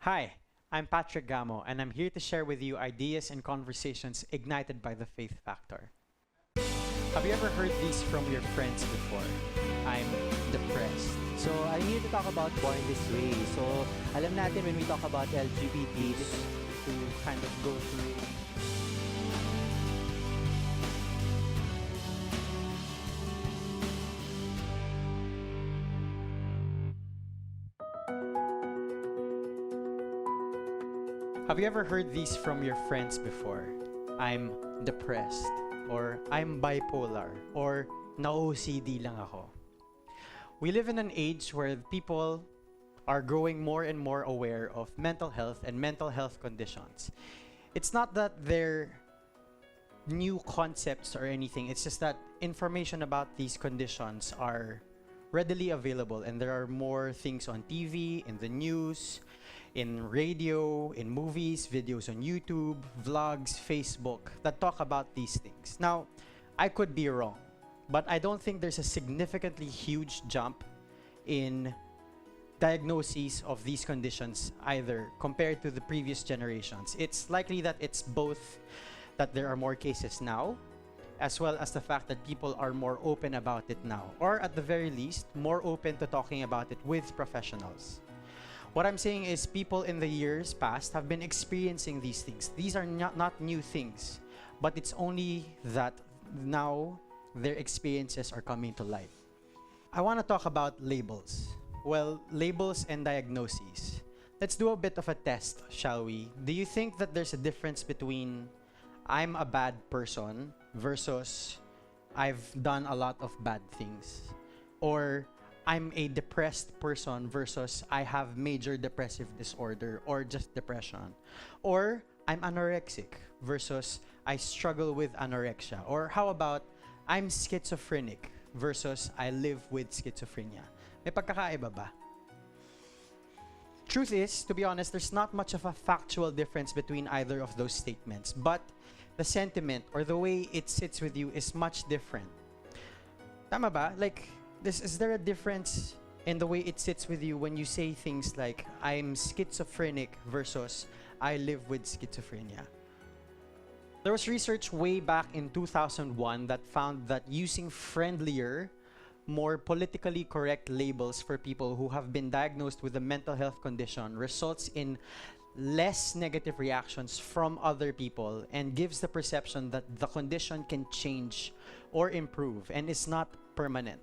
Hi, I'm Patrick Gamo, and I'm here to share with you ideas and conversations ignited by the faith factor. Have you ever heard these from your friends before? I'm depressed. So, I'm here to talk about Born This Way. So, alam natin when we talk about LGBT, this is To kind of go through. Have you ever heard these from your friends before? I'm depressed, or I'm bipolar, or na-OCD lang ako. We live in an age where people are growing more and more aware of mental health and mental health conditions. It's not that they're new concepts or anything, it's just that information about these conditions are readily available, and there are more things on TV, in the news, in radio, in movies, videos on YouTube, vlogs, Facebook that talk about these things. Now, I could be wrong, but I don't think there's a significantly huge jump in diagnoses of these conditions either compared to the previous generations. It's likely that it's both that there are more cases now, as well as the fact that people are more open about it now, or at the very least, more open to talking about it with professionals. What I'm saying is people in the years past have been experiencing these things. These are not new things, but it's only that now their experiences are coming to light. I want to talk about labels. Well, labels and diagnoses. Let's do a bit of a test, shall we? Do you think that there's a difference between I'm a bad person versus I've done a lot of bad things? Or I'm a depressed person versus I have major depressive disorder or just depression? Or I'm anorexic versus I struggle with anorexia? Or how about I'm schizophrenic versus I live with schizophrenia? May pagkakaiba ba? Truth is, to be honest, there's not much of a factual difference between either of those statements, but the sentiment or the way it sits with you is much different. Tama ba? Like, is there a difference in the way it sits with you when you say things like, I'm schizophrenic versus I live with schizophrenia? There was research way back in 2001 that found that using friendlier, more politically correct labels for people who have been diagnosed with a mental health condition results in less negative reactions from other people and gives the perception that the condition can change or improve and is not permanent.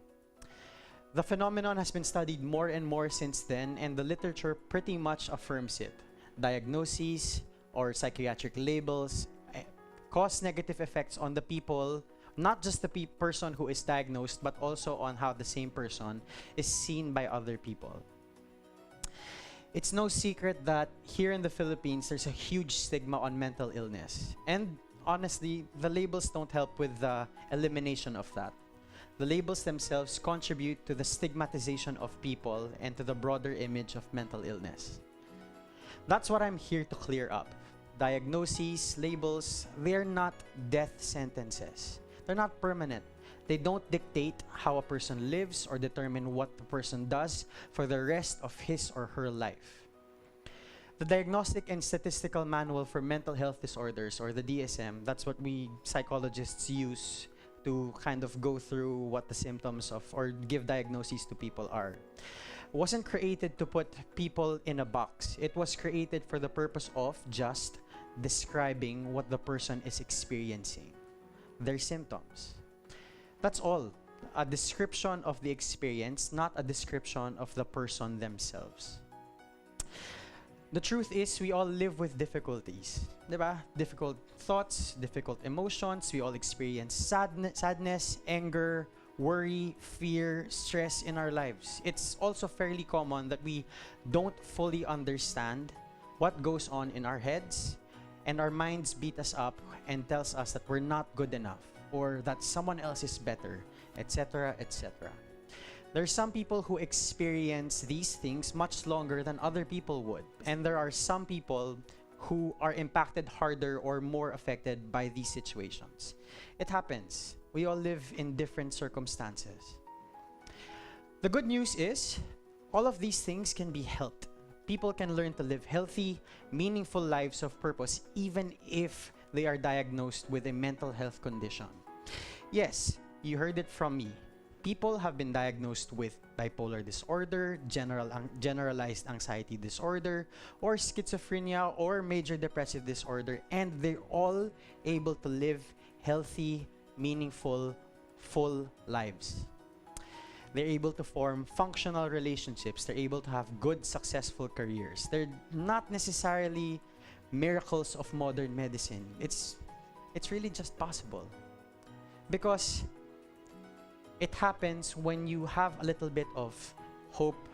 The phenomenon has been studied more and more since then, and the literature pretty much affirms it. Diagnoses or psychiatric labels cause negative effects on the people, not just the person who is diagnosed, but also on how the same person is seen by other people. It's no secret that here in the Philippines, there's a huge stigma on mental illness. And honestly, the labels don't help with the elimination of that. The labels themselves contribute to the stigmatization of people and to the broader image of mental illness. That's what I'm here to clear up. Diagnoses, labels, they're not death sentences. They're not permanent. They don't dictate how a person lives or determine what the person does for the rest of his or her life. The Diagnostic and Statistical Manual for Mental Health Disorders, or the DSM, that's what we psychologists use to kind of go through what the symptoms of or give diagnoses to people are. Wasn't created to put people in a box. It was created for the purpose of just describing what the person is experiencing, their symptoms. That's all. A description of the experience, not a description of the person themselves. The truth is, we all live with difficulties. Diba? Difficult thoughts, difficult emotions. We all experience sadness, anger, worry, fear, stress in our lives. It's also fairly common that we don't fully understand what goes on in our heads, and our minds beat us up and tells us that we're not good enough or that someone else is better, etc., etc. There are some people who experience these things much longer than other people would, and there are some people who are impacted harder or more affected by these situations. It happens. We all live in different circumstances. The good news is, all of these things can be helped. people can learn to live healthy, meaningful lives of purpose even if they are diagnosed with a mental health condition. Yes, you heard it from me. People have been diagnosed with bipolar disorder, generalized anxiety disorder, or schizophrenia, or major depressive disorder, and they're all able to live healthy, meaningful, full lives. They're able to form functional relationships. They're able to have good, successful careers. They're not necessarily miracles of modern medicine. It's really just possible. Because it happens when you have a little bit of hope,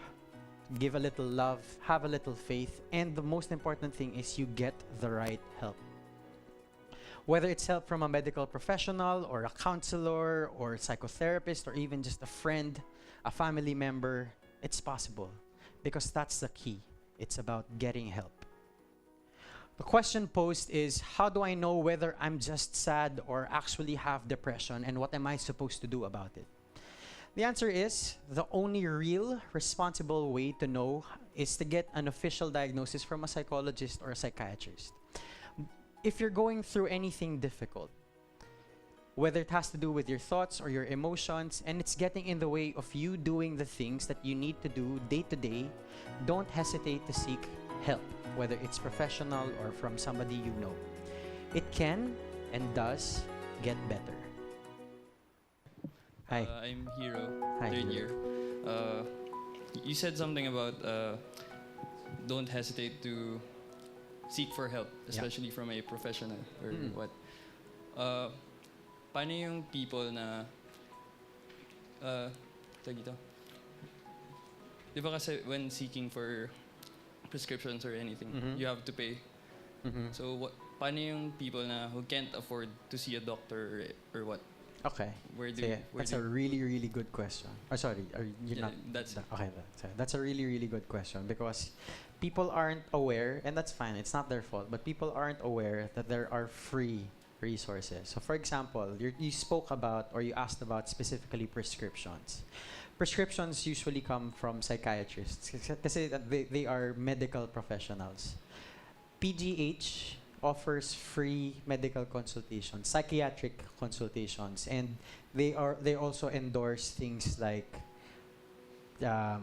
give a little love, have a little faith, and the most important thing is you get the right help. Whether it's help from a medical professional or a counselor or a psychotherapist or even just a friend, a family member, it's possible because that's the key. It's about getting help. The question posed is, how do I know whether I'm just sad or actually have depression, and what am I supposed to do about it? The answer is, the only real responsible way to know is to get an official diagnosis from a psychologist or a psychiatrist. If you're going through anything difficult, whether it has to do with your thoughts or your emotions, and it's getting in the way of you doing the things that you need to do day to day, don't hesitate to seek help, whether it's professional or from somebody you know. It can and does get better. Hi. I'm Hero, Hi, third Hero. year. You said something about don't hesitate to seek for help, especially from a professional or what. Paano yung people na tawag dito? Di ba kasi when seeking for prescriptions or anything, you have to pay. So paano yung people na who can't afford to see a doctor or what? Okay. That's a really, really good question. Oh, sorry, you're not. That's Okay, that's a really, really good question because people aren't aware, and that's fine. It's not their fault, but people aren't aware that there are free resources. So, for example, you spoke about or you asked about specifically prescriptions. Prescriptions usually come from psychiatrists kasi they are medical professionals. PGH offers free medical consultations, psychiatric consultations, and they also endorse things like the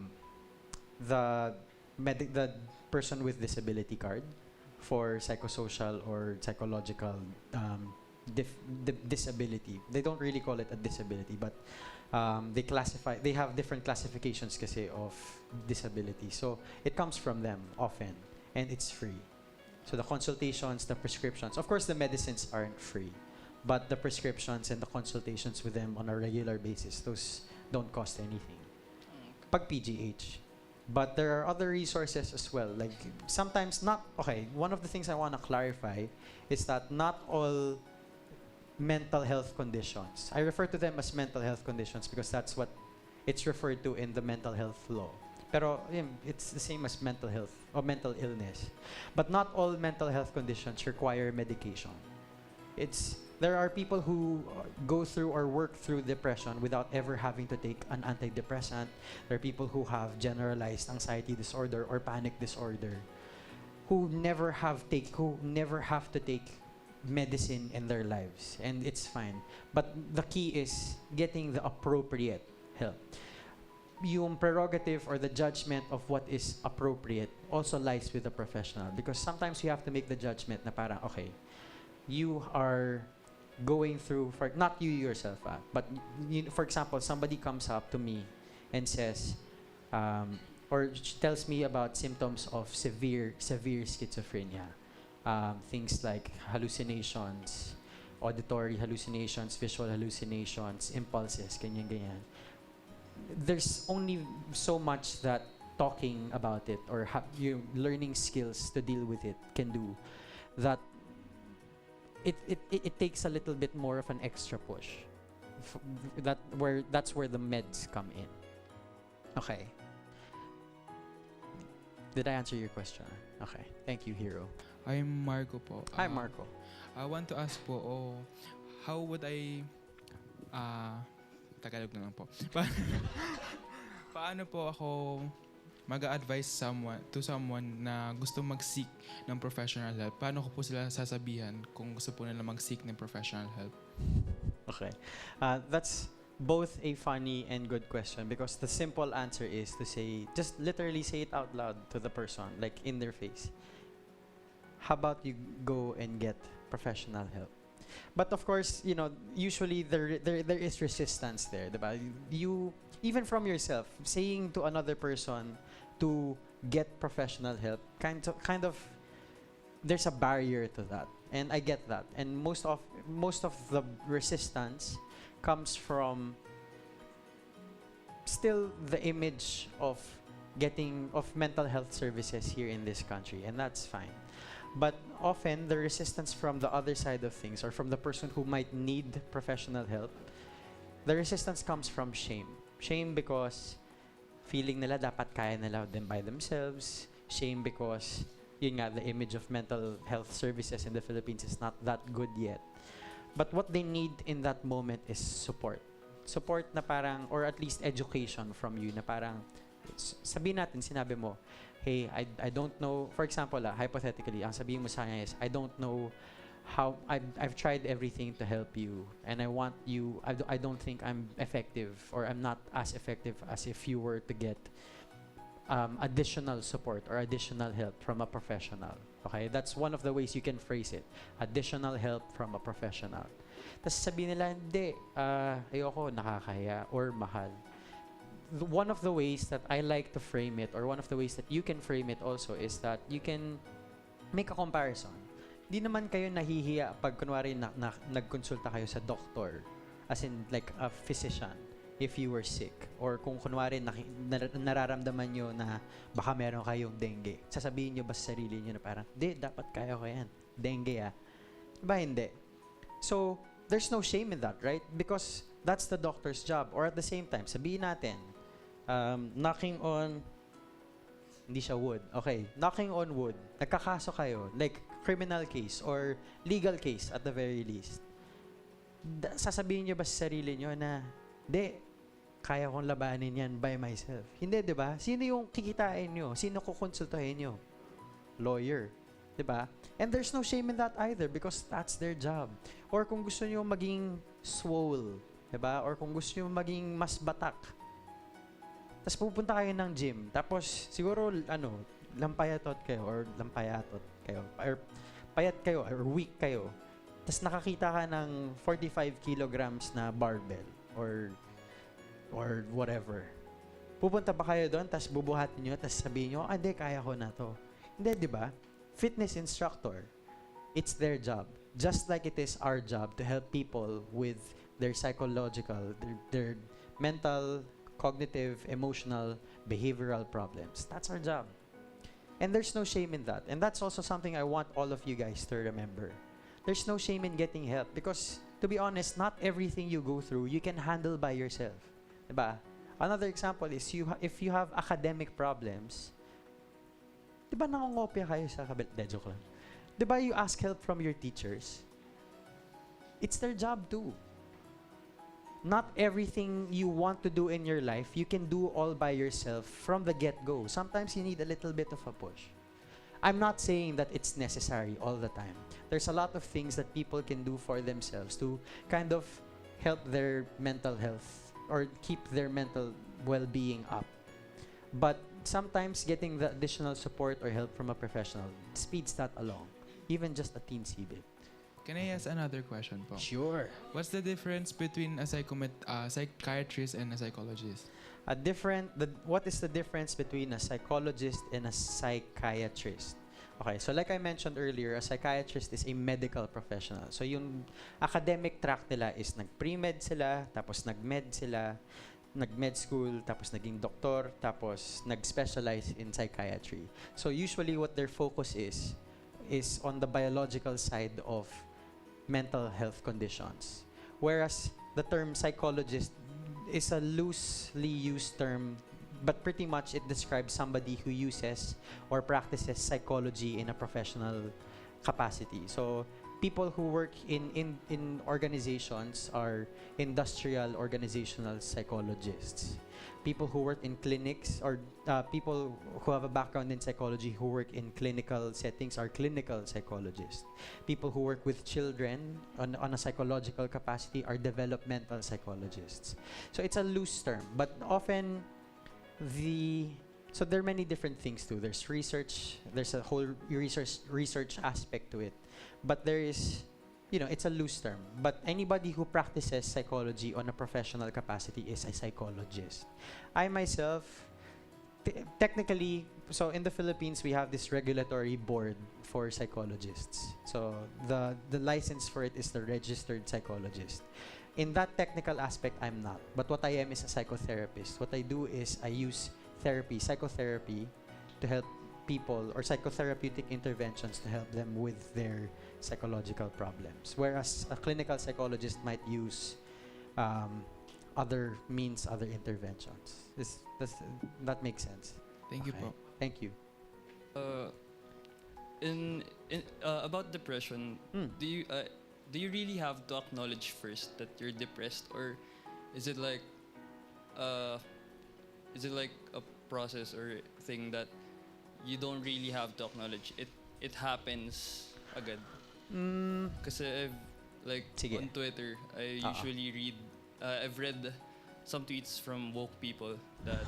person with disability card for psychosocial or psychological disability. They don't really call it a disability, but they have different classifications kasi of disability. So it comes from them often, and it's free. So the consultations, the prescriptions, of course the medicines aren't free, but the prescriptions and the consultations with them on a regular basis, those don't cost anything. Pag PGH. But there are other resources as well. Like sometimes one of the things I want to clarify is that not all mental health conditions, I refer to them as mental health conditions because that's what it's referred to in the mental health law. Pero it's the same as mental health or mental illness. But not all mental health conditions require medication. There are people who go through or work through depression without ever having to take an antidepressant. There are people who have generalized anxiety disorder or panic disorder who never have to take medicine in their lives, and it's fine. But the key is getting the appropriate help. Yung prerogative or the judgment of what is appropriate also lies with the professional, because sometimes you have to make the judgment na parang, okay, you are going through, not you yourself, but for example, somebody comes up to me and says, or tells me about symptoms of severe schizophrenia. Things like hallucinations, auditory hallucinations, visual hallucinations, impulses, ganyan. There's only so much that talking about it or you learning skills to deal with it can do, that it takes a little bit more of an extra push. That's where the meds come in. Okay. Did I answer your question? Okay. Thank you, Hero. I'm Marco po. Hi, Marco. I want to ask po, how would I... Tagalog na lang po. Paano po ako mag-a-advise someone na gusto mag-seek ng professional help, paano ko po sila sasabihan kung gusto po nila mag-seek ng professional help? Okay. That's both a funny and good question because the simple answer is to say, just literally say it out loud to the person, like in their face. How about you go and get professional help? But of course, usually there is resistance there, diba? You, even from yourself, saying to another person to get professional help, kind of, there's a barrier to that, and I get that. And most of the resistance comes from still the image of mental health services here in this country, and that's fine. But often the resistance from the other side of things, or from the person who might need professional help, the resistance comes from shame. Shame because feeling nila dapat kaya nila them by themselves. Shame because yun nga, the image of mental health services in the Philippines is not that good yet. But what they need in that moment is support. Support na parang, or at least education from you, na parang, sabihin natin, sinabi mo, hey, I don't know, for example, hypothetically, ang sabihin mo sa kanya is, I don't know how, I've tried everything to help you, and I want you, I don't think I'm effective, or I'm not as effective as if you were to get additional support or additional help from a professional. Okay? That's one of the ways you can phrase it. Additional help from a professional. Tapos sabihin nila, hindi, ayoko, nakakaya, or mahal. One of the ways that I like to frame it, or one of the ways that you can frame it also, is that you can make a comparison. Di naman kayo nahihiya pag kunwari nagkonsulta kayo sa doctor, as in like a physician, if you were sick. Or kung kunwari nararamdaman nyo na baka meron kayong dengue, sasabihin nyo ba sa sarili nyo na parang, di, dapat kaya ko yan. Dengue Diba hindi? So, there's no shame in that, right? Because that's the doctor's job. Or at the same time, sabihin natin, knocking on, hindi siya wood. Okay, knocking on wood. Nagkakaso kayo, like criminal case or legal case at the very least. Sasabihin nyo ba sa sarili nyo na, di, kaya kong labanin yan by myself. Hindi, di ba? Sino yung kikitain nyo? Sino kukonsultahin nyo? Lawyer. Di ba? And there's no shame in that either because that's their job. Or kung gusto nyo maging swole, di ba? Or kung gusto nyo maging mas batak, tapos pupunta kayo ng gym, tapos siguro, lampayatot kayo, or payat kayo, or weak kayo, tapos nakakita ka ng 45 kilograms na barbell, or whatever. Pupunta ba kayo doon, tapos bubuhatin nyo, tapos sabihin nyo, hindi, kaya ko na to. Hindi, di ba? Fitness instructor, it's their job. Just like it is our job to help people with their psychological, their mental, cognitive, emotional, behavioral problems. That's our job. And there's no shame in that. And that's also something I want all of you guys to remember. There's no shame in getting help because, to be honest, not everything you go through, you can handle by yourself. Diba? Another example is if you have academic problems, diba nangongopya kayo sa kabel? Joke lang. Diba you ask help from your teachers? It's their job too. Not everything you want to do in your life, you can do all by yourself from the get-go. Sometimes you need a little bit of a push. I'm not saying that it's necessary all the time. There's a lot of things that people can do for themselves to kind of help their mental health or keep their mental well-being up. But sometimes getting the additional support or help from a professional speeds that along, even just a teensy bit. Can I ask another question po? Sure. What's the difference between a psychiatrist and a psychologist? What is the difference between a psychologist and a psychiatrist? Okay, so like I mentioned earlier, a psychiatrist is a medical professional. So yung academic track nila is nag-pre-med sila, tapos nag-med sila, nag-med school, tapos naging doktor, tapos nag-specialize in psychiatry. So usually what their focus is on the biological side of mental health conditions. Whereas the term psychologist is a loosely used term, but pretty much it describes somebody who uses or practices psychology in a professional capacity. So people who work in organizations are industrial organizational psychologists. People who work in clinics, or people who have a background in psychology who work in clinical settings, are clinical psychologists. People who work with children on a psychological capacity are developmental psychologists. So it's a loose term, but often so there are many different things too. There's research, there's a whole research aspect to it. But there is, it's a loose term. But anybody who practices psychology on a professional capacity is a psychologist. I myself, technically, so in the Philippines, we have this regulatory board for psychologists. So the license for it is the registered psychologist. In that technical aspect, I'm not. But what I am is a psychotherapist. What I do is I use psychotherapy, to help people, or psychotherapeutic interventions to help them with their psychological problems. Whereas a clinical psychologist might use other means, other interventions. That makes sense. Thank you po. Thank you. About depression, do you really have to acknowledge first that you're depressed, or is it like a process or thing that you don't really have to acknowledge? It happens agad. Kasi Sige. on Twitter, I usually read, I've read some tweets from woke people that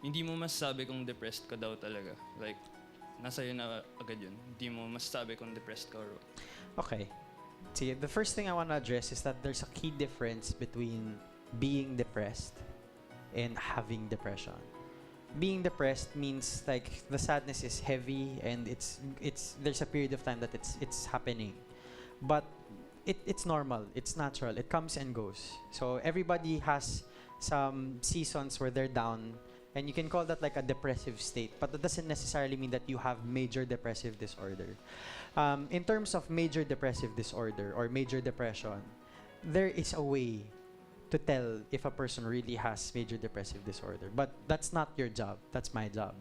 hindi mo masasabi kung depressed ka daw talaga. Like, nasa yun na agad yun. Hindi mo masasabi kung depressed ka or what. Okay. See, the first thing I want to address is that there's a key difference between being depressed and having depression. Being depressed means like the sadness is heavy and there's a period of time that it's happening. But it's normal, it's natural, it comes and goes. So everybody has some seasons where they're down, and you can call that like a depressive state, but that doesn't necessarily mean that you have major depressive disorder. In terms of major depressive disorder or major depression, there is a way to tell if a person really has major depressive disorder. But that's not your job. That's my job.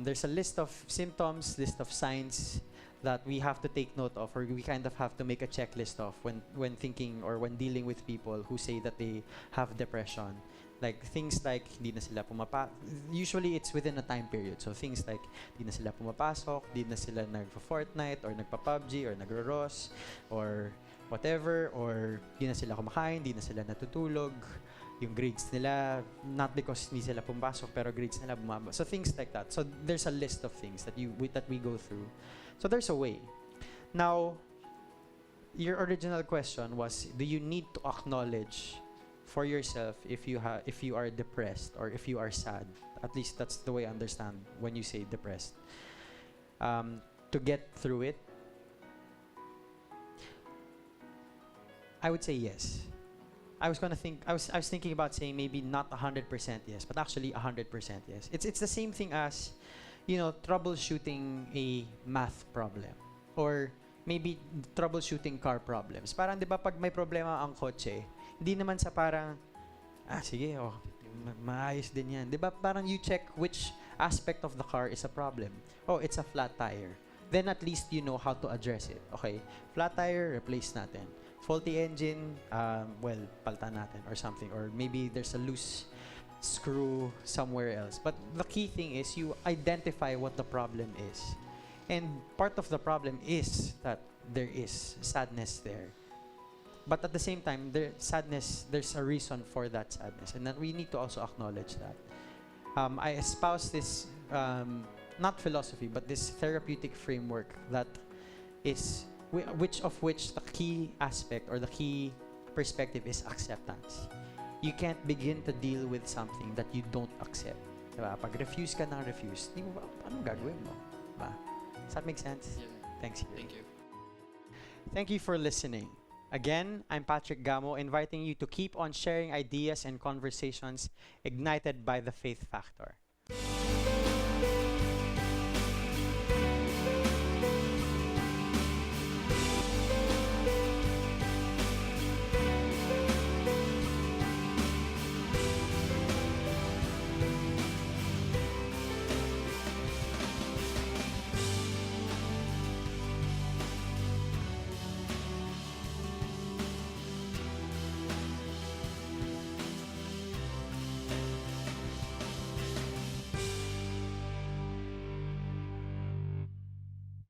There's a list of symptoms, list of signs that we have to take note of, or we kind of have to make a checklist of when thinking or when dealing with people who say that they have depression. Like things like hindi na sila usually it's within a time period. So things like hindi na sila pumapasok, hindi na sila nagfa-Fortnite or nagpa-PUBG or nagro-ROS or whatever, or di na sila kumakain, di na sila natutulog, yung grades nila, not because hindi sila pumasok, pero grades nila bumaba. So things like that. So there's a list of things that we go through. So there's a way. Now, your original question was, do you need to acknowledge for yourself if you are depressed or if you are sad? At least that's the way I understand when you say depressed. To get through it, I would say yes. I was thinking about saying maybe not 100% yes, but actually 100% yes. It's the same thing as, troubleshooting a math problem or maybe troubleshooting car problems. Parang 'di ba pag may problema ang kotse, hindi naman sa parang sige, maayos din 'yan. 'Di ba parang you check which aspect of the car is a problem. Oh, it's a flat tire. Then at least you know how to address it. Okay, flat tire, replace natin. Faulty engine, palitan natin or something. Or maybe there's a loose screw somewhere else. But the key thing is you identify what the problem is. And part of the problem is that there is sadness there. But at the same time, there's a reason for that sadness. And that we need to also acknowledge that. I espouse this, not philosophy, but this therapeutic framework that is which the key aspect or the key perspective is acceptance. You can't begin to deal with something that you don't accept. Diba? Pag refuse ka ng refuse, anong gagawin mo? Diba? Does that make sense? Yeah. Thanks. Thank you. Thank you for listening. Again, I'm Patrick Gamo, inviting you to keep on sharing ideas and conversations ignited by the faith factor.